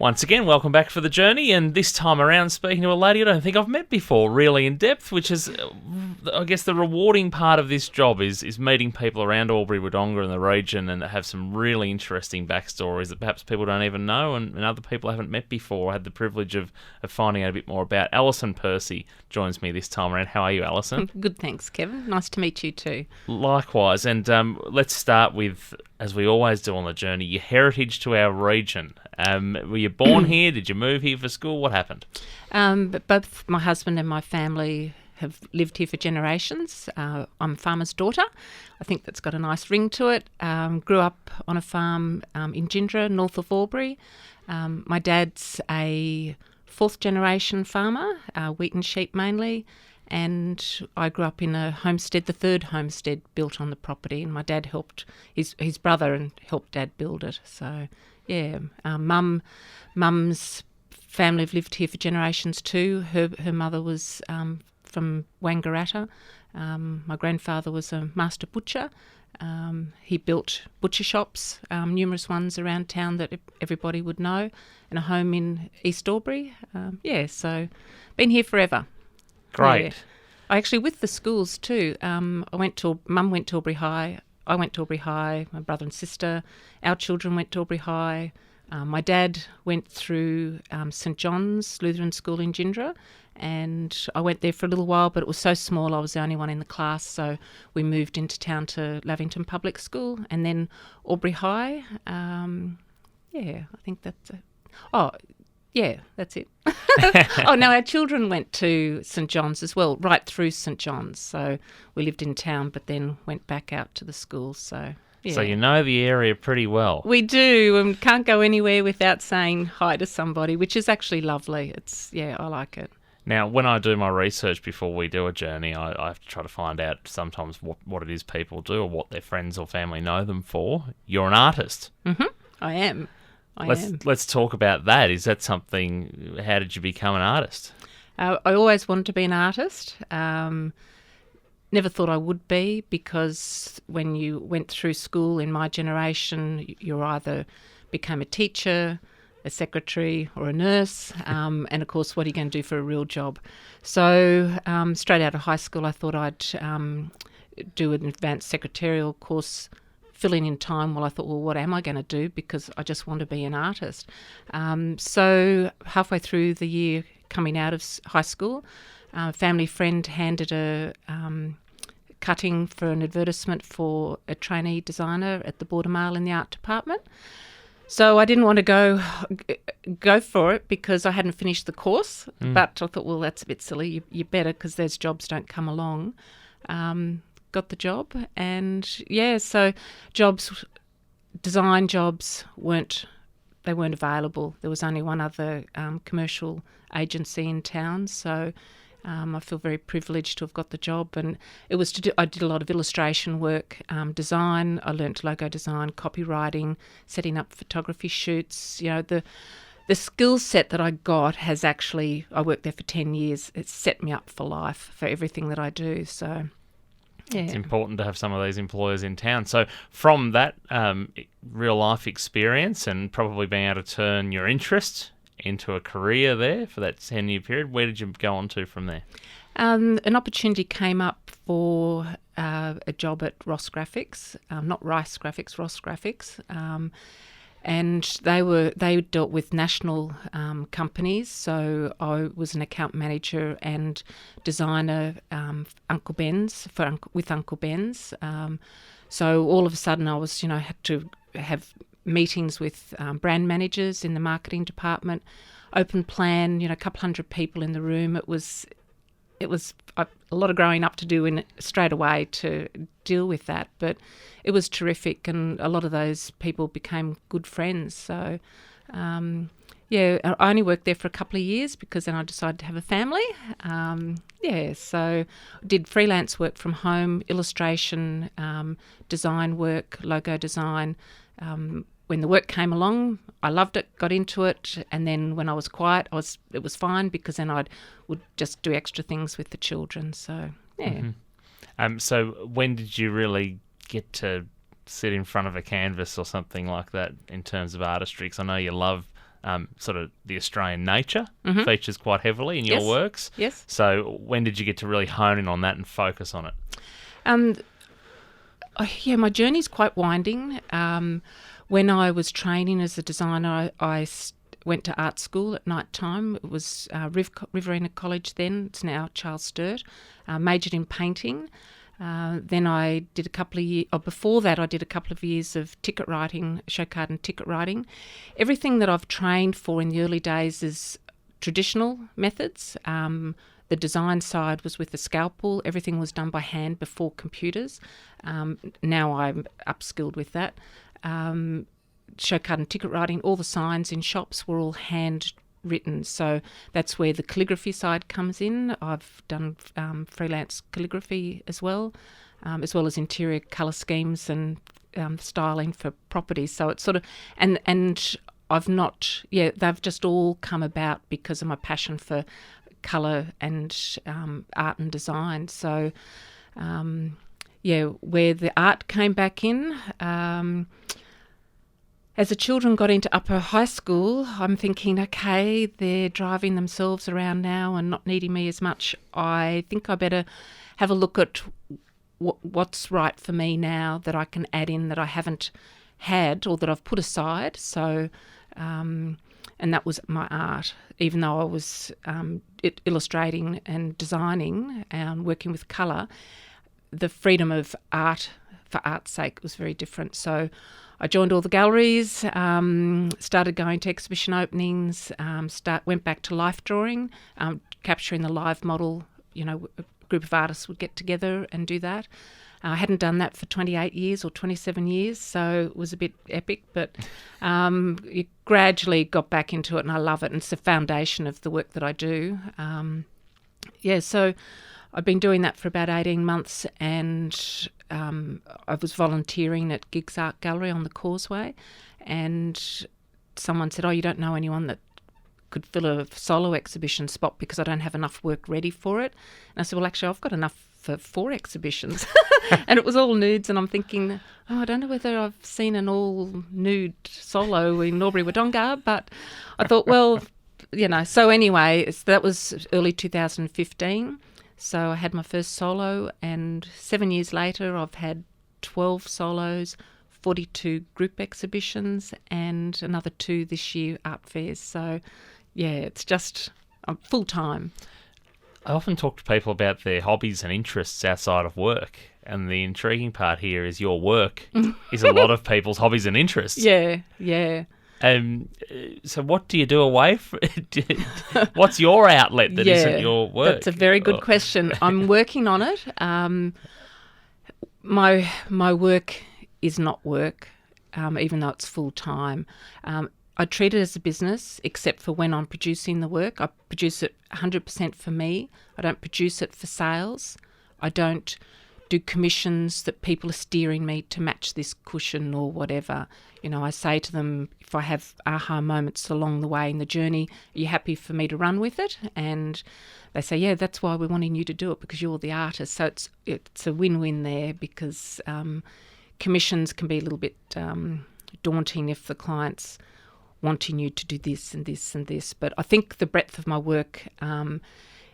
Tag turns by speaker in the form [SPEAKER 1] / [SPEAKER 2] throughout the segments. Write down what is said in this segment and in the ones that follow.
[SPEAKER 1] Once again, welcome back for the journey, and this time around speaking to a lady I don't think I've met before really in depth, which is, I guess, the rewarding part of this job is meeting people around Albury, Wodonga and the region and have some really interesting backstories that perhaps people don't even know and other people haven't met before. I had the privilege of finding out a bit more about. Alison Percy joins me this time around. How are you, Alison?
[SPEAKER 2] Good, thanks, Kevin. Nice to meet you too.
[SPEAKER 1] Likewise, and let's start with, as we always do on the journey, your heritage to our region. Were you born here? Did you move here for school? What happened?
[SPEAKER 2] But both my husband and my family have lived here for generations. I'm a farmer's daughter. I think that's got a nice ring to it. Grew up on a farm in Gindra, north of Albury. My dad's a fourth generation farmer, wheat and sheep mainly. And I grew up in a homestead, the third homestead built on the property. And my dad helped his brother and helped Dad build it. So, yeah, Mum's family have lived here for generations too. Her mother was from Wangaratta. My grandfather was a master butcher. He built butcher shops, numerous ones around town that everybody would know, and a home in East Albury. So been here forever.
[SPEAKER 1] Great.
[SPEAKER 2] Yeah. I actually, with the schools too, Mum went to Albury High, I went to Albury High, my brother and sister, our children went to Albury High. My dad went through St John's Lutheran School in Gindra, and I went there for a little while, but it was so small I was the only one in the class, so we moved into town to Lavington Public School, and then Albury High. I think that's it. Oh, yeah, that's it. Oh, no, our children went to St John's as well, right through St John's. So we lived in town but then went back out to the schools. So, yeah.
[SPEAKER 1] So you know the area pretty well.
[SPEAKER 2] We do, and can't go anywhere without saying hi to somebody, which is actually lovely. I like it.
[SPEAKER 1] Now, when I do my research before we do a journey, I have to try to find out sometimes what it is people do or what their friends or family know them for. You're an artist.
[SPEAKER 2] Mm-hmm. I am.
[SPEAKER 1] Let's talk about that. Is that something? How did you become an artist?
[SPEAKER 2] I always wanted to be an artist. Never thought I would be, because when you went through school in my generation, you either became a teacher, a secretary or a nurse, and of course, what are you going to do for a real job? So straight out of high school, I thought I'd do an advanced secretarial course, filling in time. Well, I thought, what am I going to do? Because I just want to be an artist. So halfway through the year coming out of high school, a family friend handed a cutting for an advertisement for a trainee designer at the Border Mail in the art department. So I didn't want to go for it because I hadn't finished the course, but I thought, well, that's a bit silly. You better, because those jobs don't come along. Got the job, and so design jobs weren't available. There was only one other commercial agency in town, so I feel very privileged to have got the job. And it was I did a lot of illustration work, design. I learnt logo design, copywriting, setting up photography shoots. The skill set that I got has actually, I worked there for 10 years. It's set me up for life, for everything that I do. So. Yeah.
[SPEAKER 1] It's important to have some of these employers in town. So from that real life experience and probably being able to turn your interest into a career there for that 10-year period, where did you go on to from there?
[SPEAKER 2] An opportunity came up for a job at Ross Graphics, not Rice Graphics, Ross Graphics. And they dealt with national companies, so I was an account manager and designer with Uncle Ben's. So all of a sudden I was, had to have meetings with brand managers in the marketing department, open plan, a couple hundred people in the room. It was a lot of growing up to do straight away to deal with that, but it was terrific, and a lot of those people became good friends. So, I only worked there for a couple of years because then I decided to have a family. So did freelance work from home, illustration, design work, logo design. When the work came along, I loved it, got into it, and then when I was quiet, it was fine, because then I would just do extra things with the children. So, yeah.
[SPEAKER 1] Mm-hmm. So when did you really get to sit in front of a canvas or something like that in terms of artistry? Because I know you love sort of the Australian nature features quite heavily in your
[SPEAKER 2] Yes.
[SPEAKER 1] works.
[SPEAKER 2] Yes.
[SPEAKER 1] So when did you get to really hone in on that and focus on it?
[SPEAKER 2] My journey's quite winding. When I was training as a designer, I went to art school at night time. It was Riverina College then. It's now Charles Sturt. Majored in painting. Then I did a couple of years, before that I did a couple of years of ticket writing, show card and ticket writing. Everything that I've trained for in the early days is traditional methods. The design side was with the scalpel. Everything was done by hand before computers. Now I'm upskilled with that. Show card and ticket writing, all the signs in shops were all handwritten. So that's where the calligraphy side comes in. I've done freelance calligraphy as well as interior colour schemes and styling for properties. So it's sort of, and I've not, they've just all come about because of my passion for colour and art and design. So, where the art came back in, as the children got into upper high school, I'm thinking, okay, they're driving themselves around now and not needing me as much. I think I better have a look at what's right for me now that I can add in that I haven't had or that I've put aside. So, and that was my art. Even though I was illustrating and designing and working with colour, the freedom of art for art's sake was very different. So I joined all the galleries, started going to exhibition openings, went back to life drawing, capturing the live model. A group of artists would get together and do that. I hadn't done that for 28 years or 27 years, so it was a bit epic, but you gradually got back into it, and I love it, and it's the foundation of the work that I do. So I've been doing that for about 18 months, and I was volunteering at Gigs Art Gallery on the Causeway, and someone said, you don't know anyone that could fill a solo exhibition spot because I don't have enough work ready for it. And I said, well, actually, I've got enough for 4 exhibitions. And it was all nudes, and I'm thinking, I don't know whether I've seen an all-nude solo in Albury-Wodonga, but I thought, well, So anyway, that was early 2015. So I had my first solo, and 7 years later I've had 12 solos, 42 group exhibitions, and another 2 this year, art fairs. So, it's just full-time.
[SPEAKER 1] I often talk to people about their hobbies and interests outside of work, and the intriguing part here is your work is a lot of people's hobbies and interests.
[SPEAKER 2] Yeah.
[SPEAKER 1] So what do you do away from what's your outlet that isn't your work?
[SPEAKER 2] That's a very good question. I'm working on it. My work is not work, even though it's full-time. I treat it as a business, except for when I'm producing the work. I produce it 100% for me. I don't produce it for sales. I don't do commissions that people are steering me to match this cushion or whatever. I say to them, if I have aha moments along the way in the journey, are you happy for me to run with it? And they say, yeah, that's why we're wanting you to do it, because you're the artist. So it's a win-win there, because commissions can be a little bit daunting if the client's wanting you to do this and this and this. But I think the breadth of my work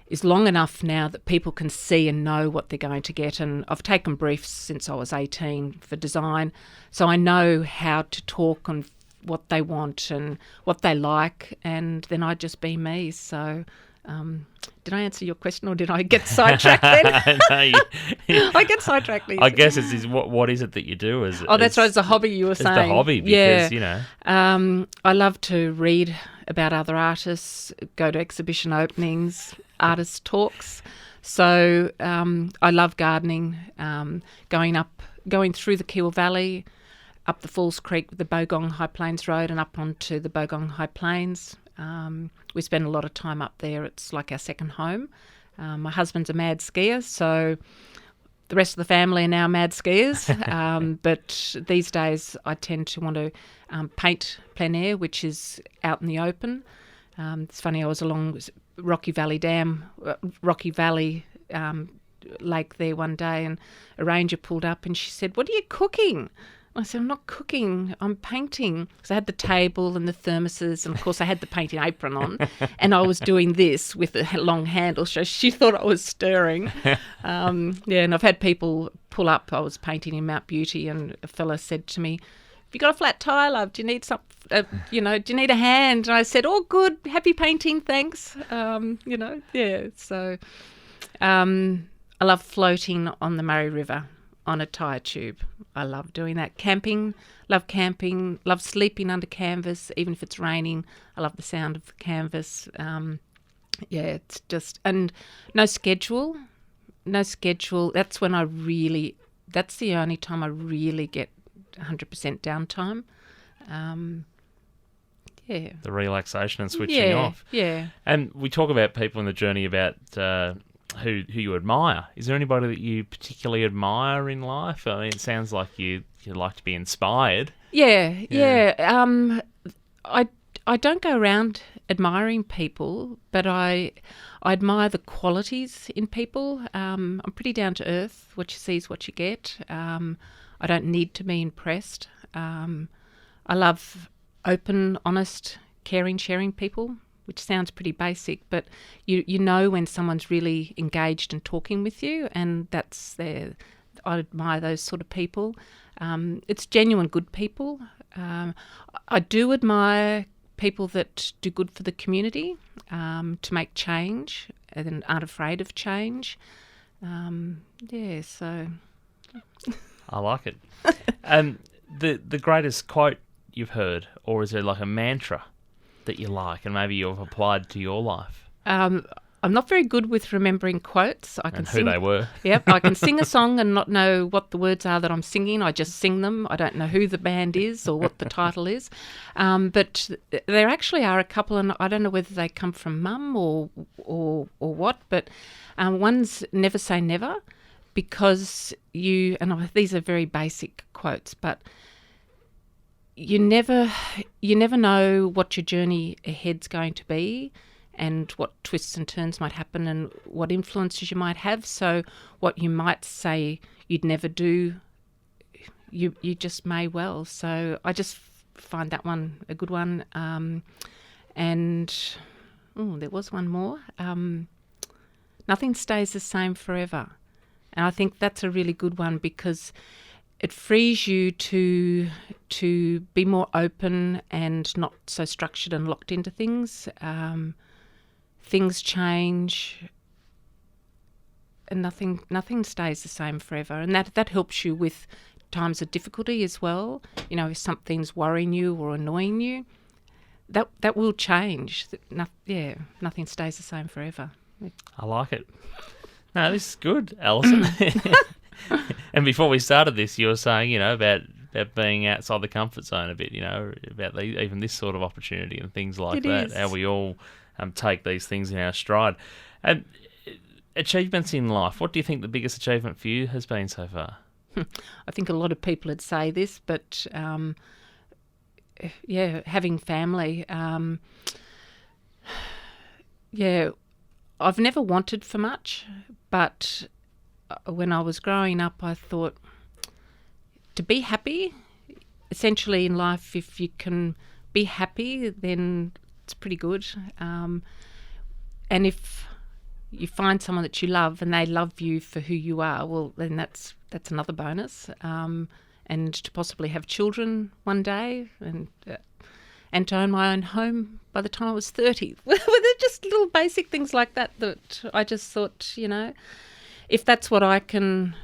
[SPEAKER 2] is long enough now that people can see and know what they're going to get. And I've taken briefs since I was 18 for design, so I know how to talk and what they want and what they like, and then I just be me. So did I answer your question, or did I get sidetracked then? I get sidetracked.
[SPEAKER 1] I guess it's what is it that you do?
[SPEAKER 2] That's right. It's a hobby, you were saying.
[SPEAKER 1] It's the hobby because,
[SPEAKER 2] I love to read about other artists, go to exhibition openings, artist talks. So I love gardening, going through the Keel Valley, up the Falls Creek, the Bogong High Plains Road, and up onto the Bogong High Plains. We spend a lot of time up there. It's like our second home. My husband's a mad skier, so the rest of the family are now mad skiers. But these days I tend to want to paint plein air, which is out in the open. It's funny, I was along Rocky Valley Lake there one day, and a ranger pulled up and she said, "What are you cooking?" I said, I'm not cooking, I'm painting. So I had the table and the thermoses, and of course I had the painting apron on, and I was doing this with a long handle, so she thought I was stirring. And I've had people pull up. I was painting in Mount Beauty, and a fella said to me, "Have you got a flat tire, love? Do you need some? Do you need a hand?" And I said, "Oh, good, happy painting, thanks." So I love floating on the Murray River on a tyre tube. I love doing that. Love camping, love sleeping under canvas, even if it's raining. I love the sound of the canvas. It's just, and no schedule. That's when that's the only time I really get 100% downtime.
[SPEAKER 1] The relaxation and switching off.
[SPEAKER 2] Yeah.
[SPEAKER 1] And we talk about people in the journey about who you admire. Is there anybody that you particularly admire in life? I mean, it sounds like you like to be inspired.
[SPEAKER 2] Yeah. I don't go around admiring people, but I admire the qualities in people. I'm pretty down to earth. What you see is what you get. I don't need to be impressed. I love open, honest, caring, sharing people, which sounds pretty basic, but you know when someone's really engaged and talking with you, and I admire those sort of people. It's genuine good people. I do admire people that do good for the community, to make change and aren't afraid of change. So...
[SPEAKER 1] I like it. The greatest quote you've heard, or is there like a mantra that you like and maybe you've applied to your life?
[SPEAKER 2] I'm not very good with remembering quotes. I can
[SPEAKER 1] who they were.
[SPEAKER 2] Yep, I can sing a song and not know what the words are that I'm singing. I just sing them. I don't know who the band is or what the title is. But there actually are a couple, and I don't know whether they come from mum or what, but one's Never Say Never, because these are very basic quotes, but you never know what your journey ahead's going to be, and what twists and turns might happen, and what influences you might have. So what you might say you'd never do, you just may well. So I just find that one a good one. And there was one more. Nothing stays the same forever. And I think that's a really good one, because it frees you to be more open and not so structured and locked into things. Things change, and nothing stays the same forever. And that helps you with times of difficulty as well. If something's worrying you or annoying you, that will change. Nothing stays the same forever.
[SPEAKER 1] I like it. No, this is good, Alison. And before we started this, you were saying, about being outside the comfort zone a bit, about even this sort of opportunity and things like that. How we all take these things in our stride. And achievements in life, what do you think the biggest achievement for you has been so far?
[SPEAKER 2] I think a lot of people would say this, but having family. I've never wanted for much, but when I was growing up, I thought to be happy, essentially in life, if you can be happy, then it's pretty good. And if you find someone that you love and they love you for who you are, well, then that's another bonus. And to possibly have children one day, and to own my own home by the time I was 30. They're just little basic things like that I just thought, if that's what I can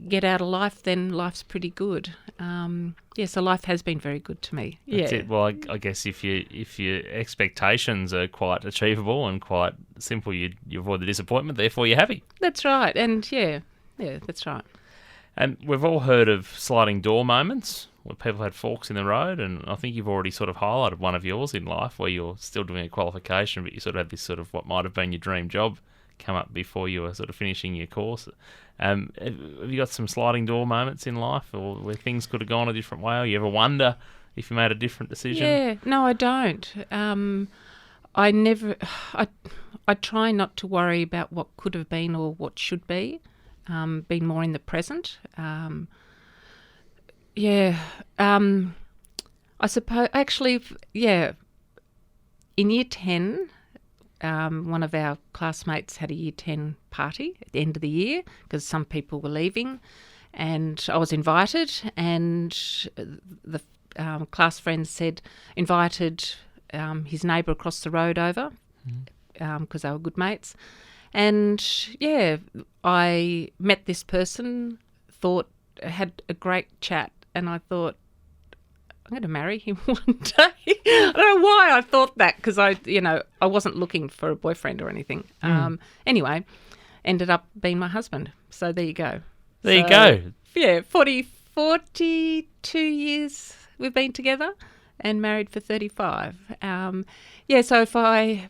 [SPEAKER 2] get out of life, then life's pretty good. So life has been very good to me.
[SPEAKER 1] That's it. Well, I guess if your expectations are quite achievable and quite simple, you avoid the disappointment, therefore you're happy.
[SPEAKER 2] That's right. And that's right.
[SPEAKER 1] And we've all heard of sliding door moments where people had forks in the road, and I think you've already sort of highlighted one of yours in life where you're still doing a qualification, but you sort of had this sort of what might have been your dream job come up before you were sort of finishing your course. Have you got some sliding door moments in life, or where things could have gone a different way, or you ever wonder if you made a different decision?
[SPEAKER 2] Yeah, no, I don't. I try not to worry about what could have been or what should be, being more in the present. I suppose, actually, yeah, in Year 10, one of our classmates had a Year 10 party at the end of the year because some people were leaving, and I was invited, and the class friend said, invited his neighbour across the road over because they were good mates. And, yeah, I met this person, had a great chat, and I thought, I'm going to marry him one day. I don't know why I thought that, because I wasn't looking for a boyfriend or anything. Anyway, ended up being my husband. So there you go.
[SPEAKER 1] There you go.
[SPEAKER 2] Yeah, 42 years we've been together and married for 35. So if I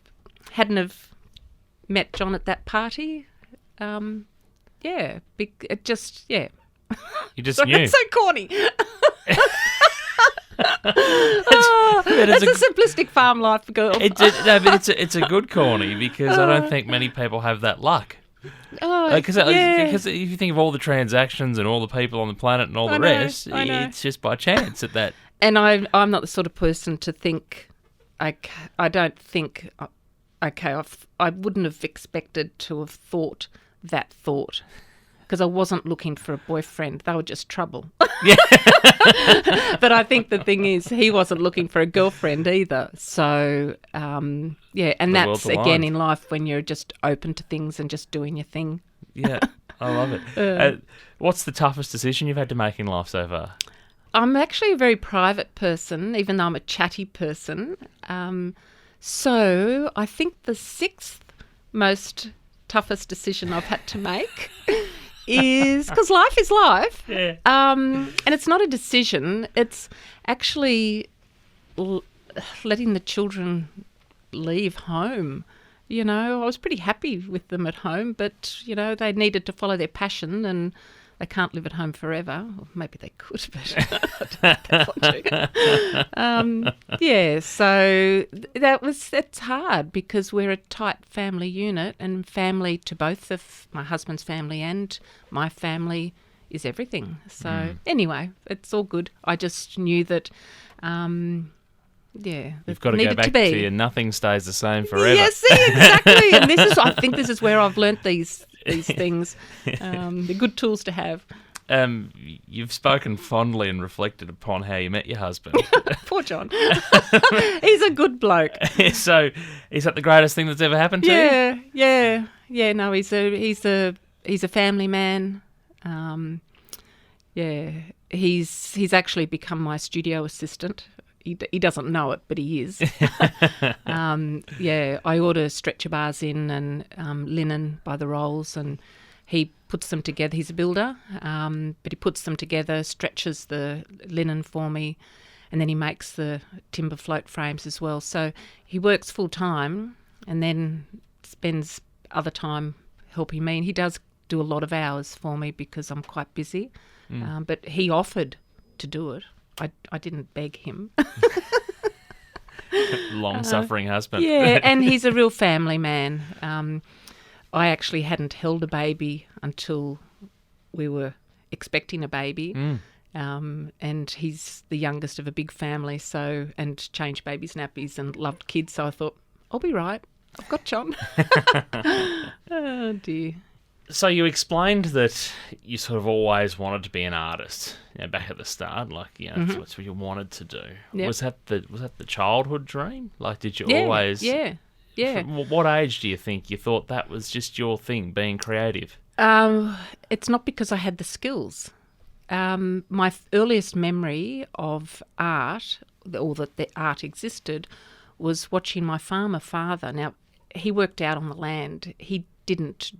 [SPEAKER 2] hadn't have met John at that party, You just
[SPEAKER 1] knew.
[SPEAKER 2] It's so corny.
[SPEAKER 1] It's
[SPEAKER 2] a simplistic farm life girl.
[SPEAKER 1] It's a good corny, because I don't think many people have that luck. Because if you think of all the transactions and all the people on the planet and all the rest, it's just by chance that.
[SPEAKER 2] And I'm not the sort of person to think. I wouldn't have expected to have thought that thought, because I wasn't looking for a boyfriend. They were just trouble. Yeah. But I think the thing is, he wasn't looking for a girlfriend either. So, and that's, again, in life when you're just open to things and just doing your thing.
[SPEAKER 1] Yeah, I love it. What's the toughest decision you've had to make in life so far?
[SPEAKER 2] I'm actually a very private person, even though I'm a chatty person. So I think the sixth most toughest decision I've had to make is, because life is life, and it's not a decision, it's actually letting the children leave home. I was pretty happy with them at home, but, they needed to follow their passion, and they can't live at home forever. Or maybe they could, but I don't think they want to. So it's hard, because we're a tight family unit, and family to both of my husband's family and my family is everything. So anyway, it's all good. I just knew that,
[SPEAKER 1] you've got to go back to your nothing stays the same forever.
[SPEAKER 2] Yes, exactly. And I think this is where I've learnt these things. They're good tools to have.
[SPEAKER 1] You've spoken fondly and reflected upon how you met your husband.
[SPEAKER 2] Poor John. He's a good bloke.
[SPEAKER 1] So, is that the greatest thing that's ever happened to you?
[SPEAKER 2] Yeah. No, he's a family man. He's actually become my studio assistant. He doesn't know it, but he is. I order stretcher bars in and linen by the rolls, and he puts them together. He's a builder, but he puts them together, stretches the linen for me, and then he makes the timber float frames as well. So he works full time and then spends other time helping me. And he does do a lot of hours for me because I'm quite busy, but he offered to do it. I didn't beg him.
[SPEAKER 1] Long-suffering husband.
[SPEAKER 2] Yeah, and he's a real family man. I actually hadn't held a baby until we were expecting a baby, and he's the youngest of a big family, and changed babies' nappies and loved kids, so I thought, I'll be right. I've got John. Oh, dear.
[SPEAKER 1] So you explained that you sort of always wanted to be an artist, back at the start, that's what you wanted to do. Yep. Was that the childhood dream? Like, did you always? Yeah. From what age do you think you thought that was just your thing, being creative?
[SPEAKER 2] It's not because I had the skills. My earliest memory of art, or that the art existed, was watching my farmer father. Now, he worked out on the land. He didn't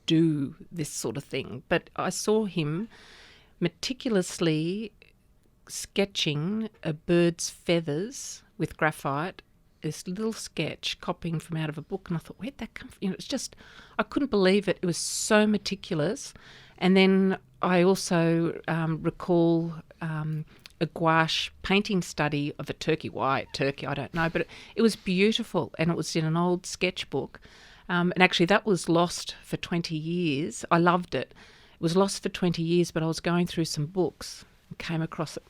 [SPEAKER 2] do this sort of thing, but I saw him meticulously sketching a bird's feathers with graphite, this little sketch copying from out of a book, and I thought, where'd that come from? It's just, I couldn't believe it. It was so meticulous. And then I also recall a gouache painting study of a turkey. Why turkey? I don't know, but it was beautiful, and it was in an old sketchbook. And actually that was lost for 20 years. I loved it. It was lost for 20 years, but I was going through some books came across it.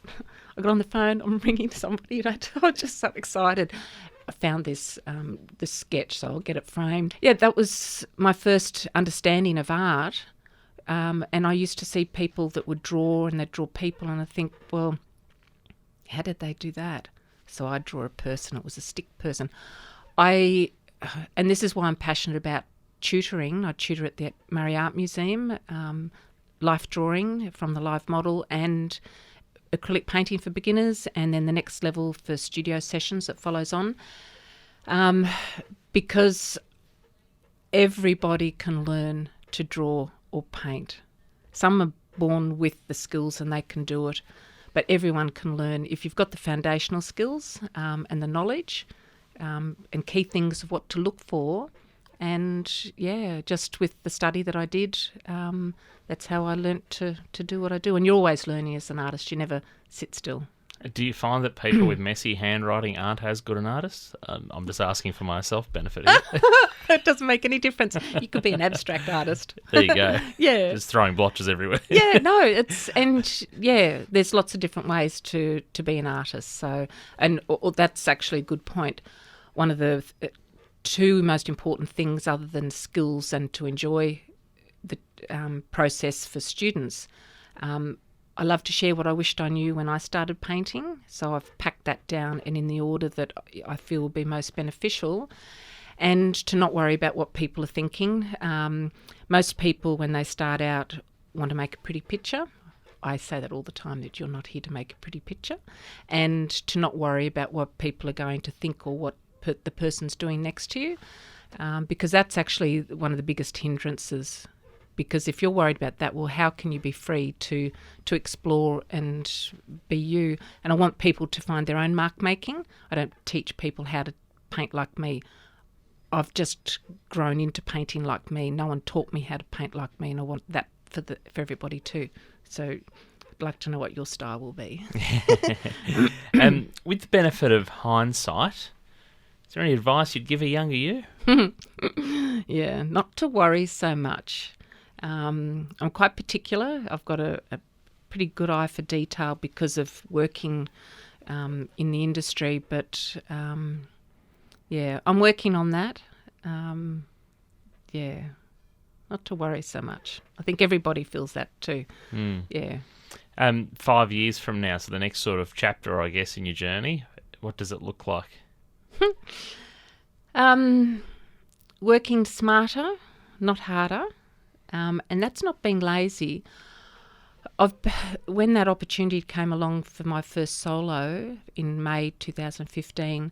[SPEAKER 2] I got on the phone, I'm ringing somebody, and I was just so excited. I found this sketch, so I'll get it framed. Yeah, that was my first understanding of art. And I used to see people that would draw, and they'd draw people, and I think, well, how did they do that? So I'd draw a person. It was a stick person. And this is why I'm passionate about tutoring. I tutor at the Murray Art Museum, life drawing from the live model, and acrylic painting for beginners, and then the next level for studio sessions that follows on. Because everybody can learn to draw or paint. Some are born with the skills and they can do it, but everyone can learn if you've got the foundational skills and the knowledge and key things of what to look for. And yeah, just with the study that I did, that's how I learnt to do what I do. And you're always learning as an artist. You never sit still.
[SPEAKER 1] Do you find that people with messy handwriting aren't as good an artist? I'm just asking for myself benefiting.
[SPEAKER 2] It doesn't make any difference. You could be an abstract artist.
[SPEAKER 1] There you go.
[SPEAKER 2] Yeah.
[SPEAKER 1] Just throwing blotches everywhere.
[SPEAKER 2] There's lots of different ways to be an artist. So, that's actually a good point. One of the two most important things, other than skills and to enjoy the process for students, I love to share what I wished I knew when I started painting. So I've packed that down and in the order that I feel will be most beneficial, and to not worry about what people are thinking. Most people, when they start out, want to make a pretty picture. I say that all the time, that you're not here to make a pretty picture, and to not worry about what people are going to think or what the person's doing next to you, because that's actually one of the biggest hindrances. Because if you're worried about that, well, how can you be free to explore and be you? And I want people to find their own mark making. I don't teach people how to paint like me. I've just grown into painting like me. No one taught me how to paint like me, and I want that for everybody too. So I'd like to know what your style will be.
[SPEAKER 1] With the benefit of hindsight, is there any advice you'd give a younger you?
[SPEAKER 2] Yeah, not to worry so much. I'm quite particular. I've got a pretty good eye for detail because of working in the industry, but I'm working on that. Not to worry so much. I think everybody feels that too. Yeah.
[SPEAKER 1] 5 years from now, so the next sort of chapter, I guess, in your journey, what does it look like?
[SPEAKER 2] Working smarter, not harder. And that's not being lazy. When that opportunity came along for my first solo in May 2015,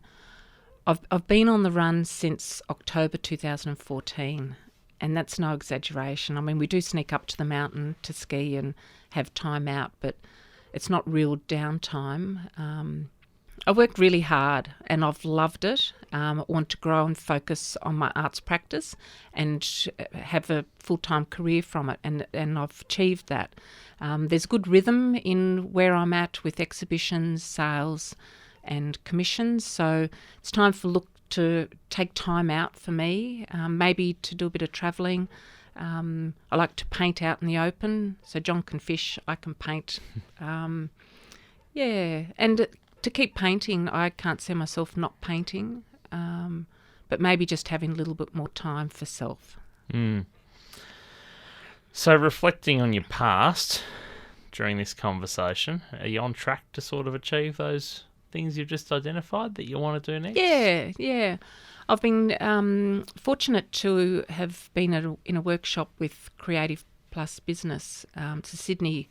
[SPEAKER 2] I've been on the run since October 2014, and that's no exaggeration. I mean, we do sneak up to the mountain to ski and have time out, but it's not real downtime. I worked really hard and I've loved it. I want to grow and focus on my arts practice and have a full-time career from it, and I've achieved that. There's good rhythm in where I'm at with exhibitions, sales and commissions, so it's time to take time out for me, maybe to do a bit of travelling. I like to paint out in the open, so John can fish, I can paint. And to keep painting, I can't see myself not painting, but maybe just having a little bit more time for self.
[SPEAKER 1] So reflecting on your past during this conversation, are you on track to sort of achieve those things you've just identified that you want to do next?
[SPEAKER 2] Yeah. I've been fortunate to have been in a workshop with Creative Plus Business. It's a Sydney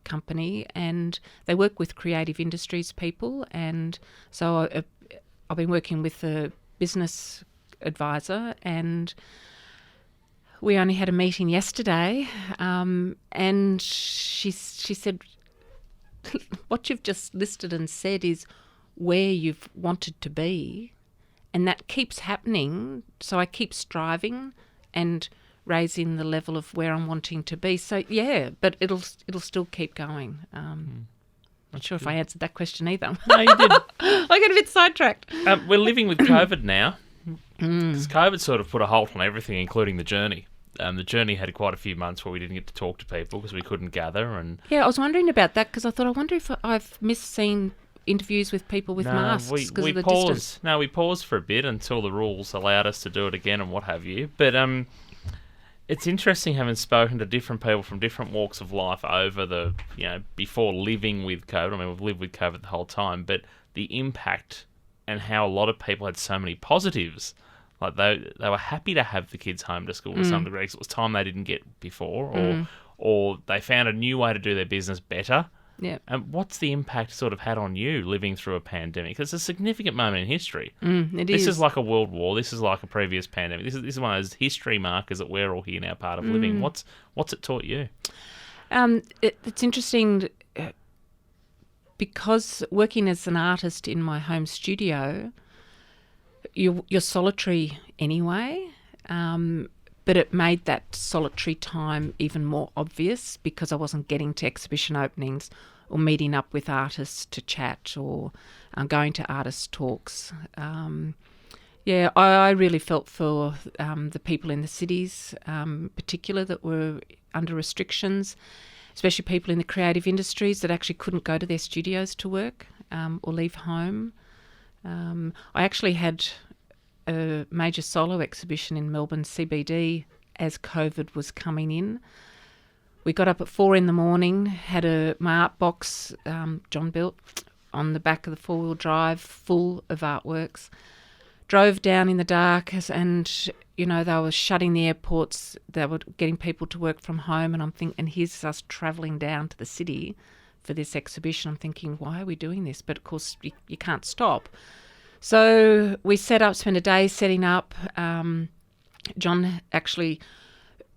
[SPEAKER 2] company, and they work with creative industries people, and so I've been working with a business advisor, and we only had a meeting yesterday, and she said, what you've just listed and said is where you've wanted to be, and that keeps happening, so I keep striving and raising the level of where I'm wanting to be. So yeah, but it'll still keep going. Not sure if I answered that question either.
[SPEAKER 1] No, you did.
[SPEAKER 2] I got a bit sidetracked.
[SPEAKER 1] We're living with COVID now, because COVID sort of put a halt on everything, including the journey. the journey had quite a few months where we didn't get to talk to people because we couldn't gather. And
[SPEAKER 2] Yeah, I was wondering about that because I wonder if I've missed seeing interviews with people with masks because of the distance.
[SPEAKER 1] No, we paused for a bit until the rules allowed us to do it again and what have you. But it's interesting having spoken to different people from different walks of life over the, before living with COVID. I mean, we've lived with COVID the whole time, but the impact and how a lot of people had so many positives. Like they were happy to have the kids home to school to some degree because it was time they didn't get before, or they found a new way to do their business better.
[SPEAKER 2] Yeah.
[SPEAKER 1] And what's the impact sort of had on you living through a pandemic? It's a significant moment in history. This is like a world war. This is like a previous pandemic. This is one of those history markers that we're all here now part of living. What's it taught you?
[SPEAKER 2] It's interesting because working as an artist in my home studio, you're solitary anyway. But it made that solitary time even more obvious because I wasn't getting to exhibition openings or meeting up with artists to chat or going to artist talks. I really felt for the people in the cities, particular that were under restrictions, especially people in the creative industries that actually couldn't go to their studios to work or leave home. I actually had a major solo exhibition in Melbourne CBD as COVID was coming in. We got up at 4 a.m, had my art box, John built, on the back of the four-wheel drive, full of artworks. Drove down in the dark and, they were shutting the airports. They were getting people to work from home and I'm thinking, and here's us travelling down to the city for this exhibition. I'm thinking, why are we doing this? But of course you can't stop. So we spent a day setting up. John actually,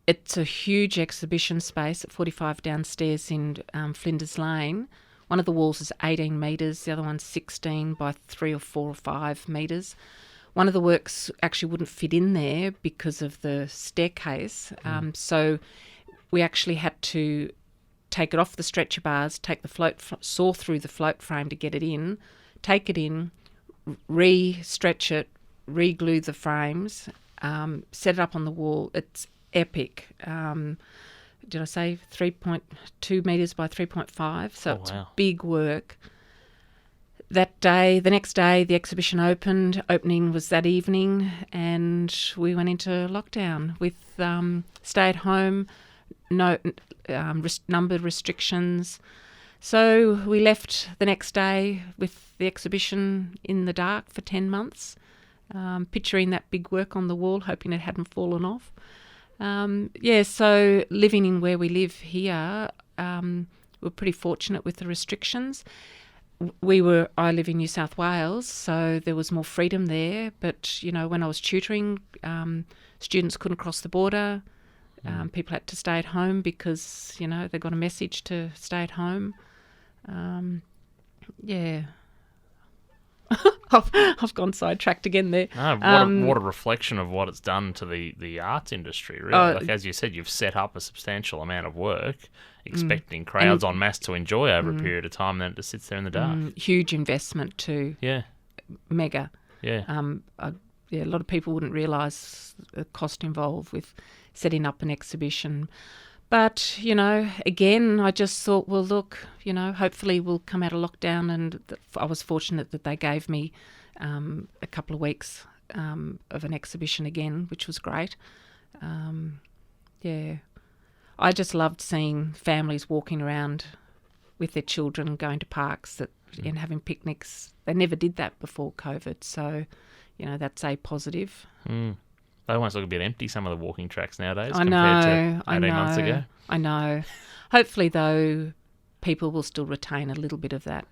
[SPEAKER 2] it's a huge exhibition space at 45 downstairs in Flinders Lane. One of the walls is 18 metres, the other one's 16 by 3 or 4 or 5 metres. One of the works actually wouldn't fit in there because of the staircase. So we actually had to take it off the stretcher bars, take the saw through the float frame to get it in, take it in, re-stretch it, re-glue the frames, set it up on the wall. It's epic. Did I say 3.2 metres by 3.5? So it's big work. That day, the next day, the exhibition opened. Opening was that evening and we went into lockdown with stay at home, no number restrictions. So we left the next day with the exhibition in the dark for 10 months, picturing that big work on the wall, hoping it hadn't fallen off. So living in where we live here, we're pretty fortunate with the restrictions. I live in New South Wales, so there was more freedom there. But, when I was tutoring, students couldn't cross the border. People had to stay at home because, they got a message to stay at home. I've gone sidetracked again there.
[SPEAKER 1] No, what a reflection of what it's done to the arts industry, really. As you said, you've set up a substantial amount of work, expecting crowds en masse to enjoy over a period of time, then it just sits there in the dark.
[SPEAKER 2] Huge investment too.
[SPEAKER 1] Yeah.
[SPEAKER 2] Mega.
[SPEAKER 1] Yeah.
[SPEAKER 2] A lot of people wouldn't realise the cost involved with setting up an exhibition. But, again, I just thought, well, look, hopefully we'll come out of lockdown, and I was fortunate that they gave me a couple of weeks of an exhibition again, which was great. I just loved seeing families walking around with their children, going to parks and having picnics. They never did that before COVID, so, that's a positive.
[SPEAKER 1] They almost look a bit empty, some of the walking tracks nowadays,
[SPEAKER 2] compared
[SPEAKER 1] to 18 months ago.
[SPEAKER 2] I know. Hopefully, though, people will still retain a little bit of that.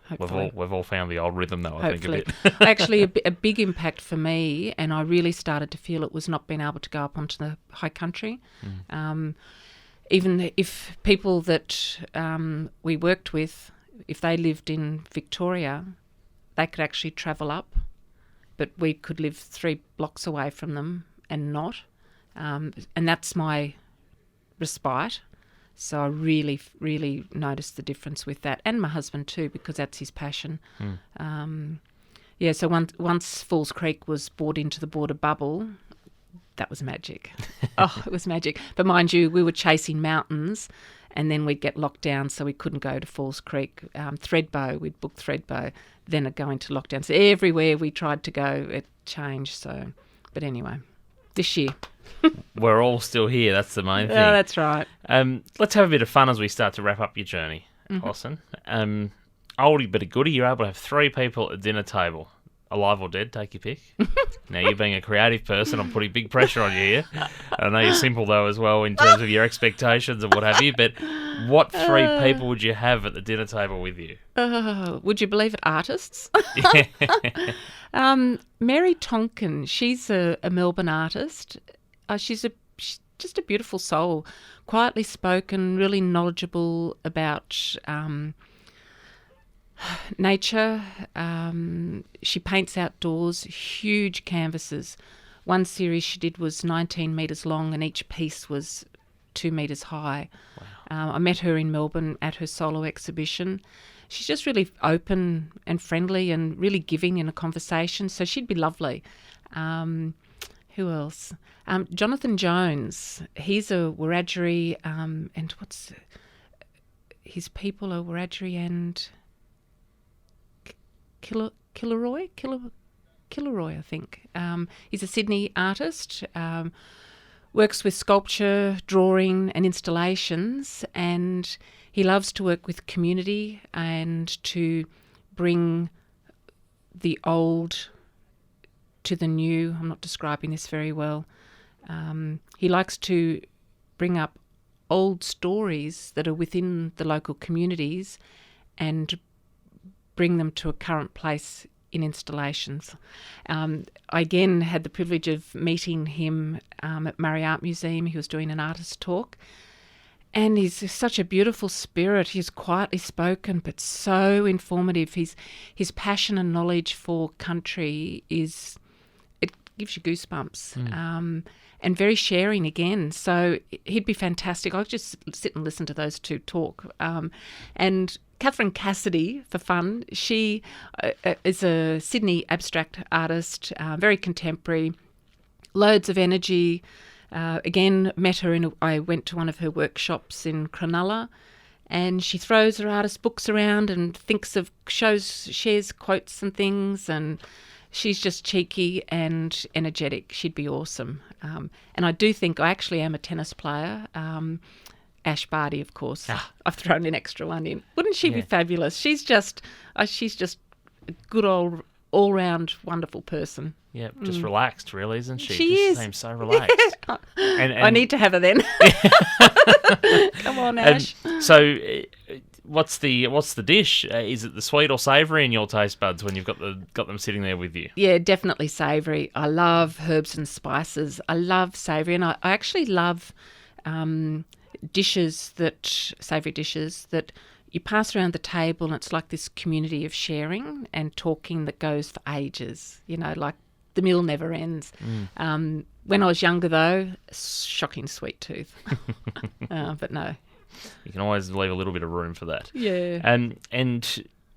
[SPEAKER 2] Hopefully.
[SPEAKER 1] We've all found the old rhythm, though,
[SPEAKER 2] Hopefully.
[SPEAKER 1] I think, a bit.
[SPEAKER 2] Actually, a big impact for me, and I really started to feel it, was not being able to go up onto the high country. Even if people that we worked with, if they lived in Victoria, they could actually travel up, but we could live 3 blocks away from them and not. And that's my respite. So I really, really noticed the difference with that. And my husband too, because that's his passion. So once Falls Creek was brought into the border bubble, that was magic. Oh, it was magic. But mind you, we were chasing mountains, and then we'd get locked down, so we couldn't go to Falls Creek. Threadbow, we'd booked Threadbow, then go into lockdown. So everywhere we tried to go, it changed. So, but anyway, this year.
[SPEAKER 1] We're all still here. That's the main thing.
[SPEAKER 2] Oh, that's right.
[SPEAKER 1] Let's have a bit of fun as we start to wrap up your journey, Alison. Oldie but a goodie, you're able to have 3 people at a dinner table. Alive or dead, take your pick. Now, you being a creative person, I'm putting big pressure on you here. I know you're simple, though, as well, in terms of your expectations and what have you, but what 3 people would you have at the dinner table with you?
[SPEAKER 2] Would you believe it, artists? Mary Tonkin, she's a Melbourne artist. She's just a beautiful soul, quietly spoken, really knowledgeable about nature. She paints outdoors, huge canvases. One series she did was 19 metres long and each piece was 2 metres high. Wow. I met her in Melbourne at her solo exhibition. She's just really open and friendly and really giving in a conversation, so she'd be lovely. Who else? Jonathan Jones. He's a Wiradjuri, and what's his people are Wiradjuri and Kilroy, I think. He's a Sydney artist, works with sculpture, drawing and installations, and he loves to work with community and to bring the old to the new. I'm not describing this very well. He likes to bring up old stories that are within the local communities and bring them to a current place in installations. I again had the privilege of meeting him at Murray Art Museum. He was doing an artist talk, and he's such a beautiful spirit. He's quietly spoken but so informative. His passion and knowledge for country gives you goosebumps. And very sharing again. So he'd be fantastic. I'll just sit and listen to those 2 talk. And Catherine Cassidy, for fun, she is a Sydney abstract artist, very contemporary, loads of energy. Again, met her I went to one of her workshops in Cronulla, and she throws her artist books around and shares quotes and things, and she's just cheeky and energetic. She'd be awesome. And I do think I actually am a tennis player. Ash Barty, of course. I've thrown an extra one in. Wouldn't she be fabulous? She's just a good all-round wonderful person.
[SPEAKER 1] Yeah, just relaxed, really, isn't she?
[SPEAKER 2] She is.
[SPEAKER 1] Seems so relaxed. And
[SPEAKER 2] I need to have her then. Come on, Ash.
[SPEAKER 1] So, what's the dish? Is it the sweet or savoury in your taste buds when you've got them sitting there with you?
[SPEAKER 2] Yeah, definitely savoury. I love herbs and spices. I love savoury, and I actually love savoury dishes that you pass around the table, and it's like this community of sharing and talking that goes for ages. Like the meal never ends. When I was younger, though, shocking sweet tooth. But no.
[SPEAKER 1] You can always leave a little bit of room for that.
[SPEAKER 2] Yeah.
[SPEAKER 1] And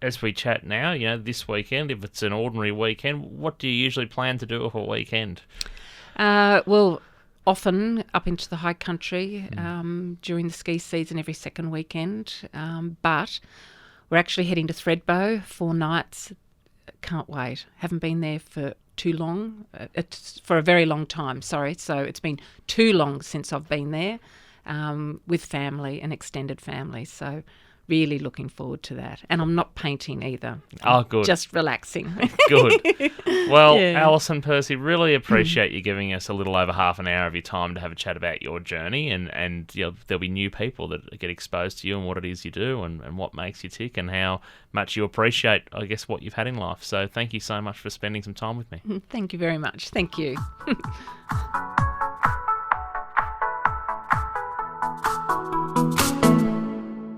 [SPEAKER 1] as we chat now, this weekend, if it's an ordinary weekend, what do you usually plan to do for a weekend?
[SPEAKER 2] Well, often up into the high country during the ski season every second weekend. But we're actually heading to Threadbow 4 nights. Can't wait. Haven't been there for too long. It's for a very long time, sorry. So it's been too long since I've been there. With family and extended family. So really looking forward to that. And I'm not painting either.
[SPEAKER 1] Oh, good.
[SPEAKER 2] Just relaxing.
[SPEAKER 1] Good. Well, Alison Percy, really appreciate you giving us a little over half an hour of your time to have a chat about your journey. And there'll be new people that get exposed to you and what it is you do and what makes you tick and how much you appreciate, I guess, what you've had in life. So thank you so much for spending some time with me.
[SPEAKER 2] Thank you very much. Thank you.